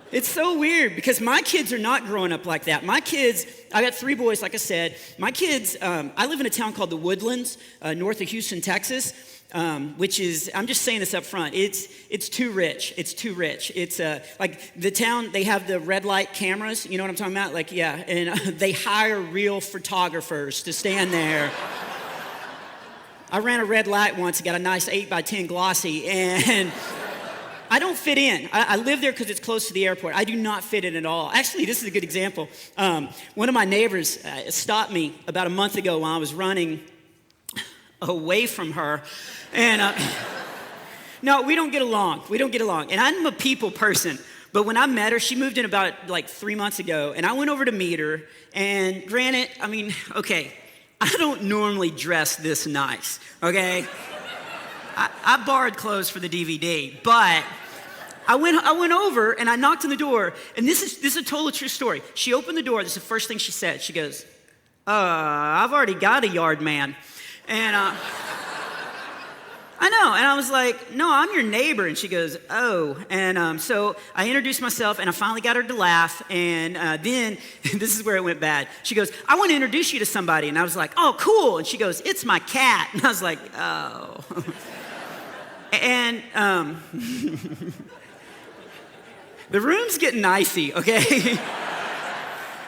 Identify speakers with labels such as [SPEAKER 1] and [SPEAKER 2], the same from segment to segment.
[SPEAKER 1] It's so weird because my kids are not growing up like that. My kids, I got 3 boys, like I said. My kids, I live in a town called the Woodlands, north of Houston, Texas, which is, I'm just saying this up front, it's too rich. It's too rich. It's like the town, they have the red light cameras, you know what I'm talking about? Like, yeah, and they hire real photographers to stand there. I ran a red light once, got a nice 8x10 glossy, and I don't fit in. I live there because it's close to the airport. I do not fit in at all. Actually, this is a good example. One of my neighbors stopped me about a month ago while I was running away from her. And no, we don't get along. We don't get along. And I'm a people person. But when I met her, she moved in about like 3 months ago. And I went over to meet her. And granted, I mean, okay, I don't normally dress this nice, okay? I borrowed clothes for the DVD, but I went over and I knocked on the door, and this is a total true story. She opened the door. This is the first thing she said. She goes, I've already got a yard man. And I know, and I was like, no, I'm your neighbor. And she goes, oh. And so I introduced myself, and I finally got her to laugh. And then, this is where it went bad. She goes, I want to introduce you to somebody. And I was like, oh, cool. And she goes, it's my cat. And I was like, oh. And the room's getting icy, okay?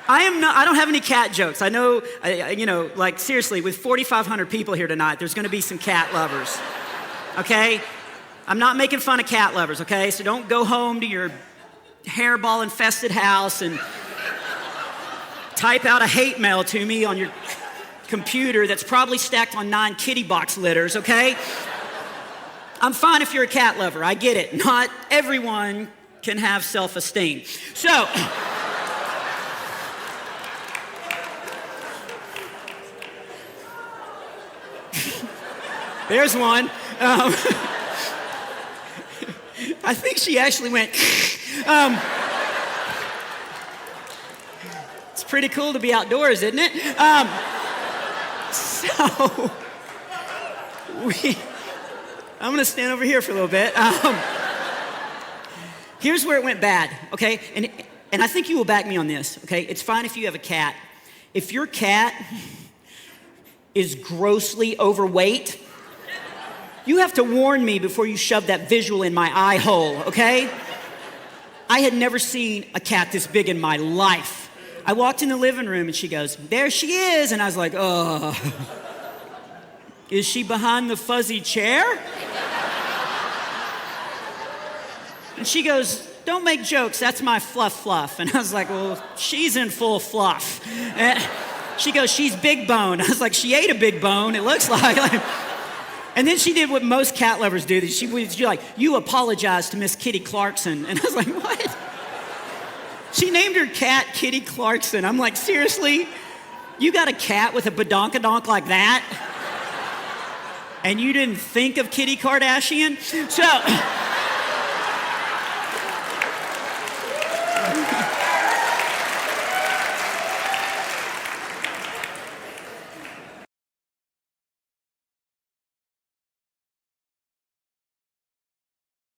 [SPEAKER 1] I don't have any cat jokes. I know, like seriously, with 4,500 people here tonight, there's gonna be some cat lovers, okay? I'm not making fun of cat lovers, okay? So don't go home to your hairball-infested house and type out a hate mail to me on your computer that's probably stacked on 9 kitty box litters, okay? I'm fine if you're a cat lover, I get it. Not everyone can have self-esteem. So, there's one. I think she actually went, it's pretty cool to be outdoors, isn't it? I'm gonna stand over here for a little bit. Here's where it went bad, okay? And I think you will back me on this, okay? It's fine if you have a cat. If your cat is grossly overweight, you have to warn me before you shove that visual in my eye hole, okay? I had never seen a cat this big in my life. I walked in the living room and she goes, there she is. And I was like, oh, is she behind the fuzzy chair? And she goes, don't make jokes, that's my fluff. And I was like, well, she's in full fluff. And she goes, she's big bone. I was like, she ate a big bone, it looks like. And then she did what most cat lovers do. She was like, you apologize to Miss Kitty Clarkson. And I was like, what? She named her cat Kitty Clarkson. I'm like, seriously? You got a cat with a badonkadonk like that? And you didn't think of Kitty Kardashian? So...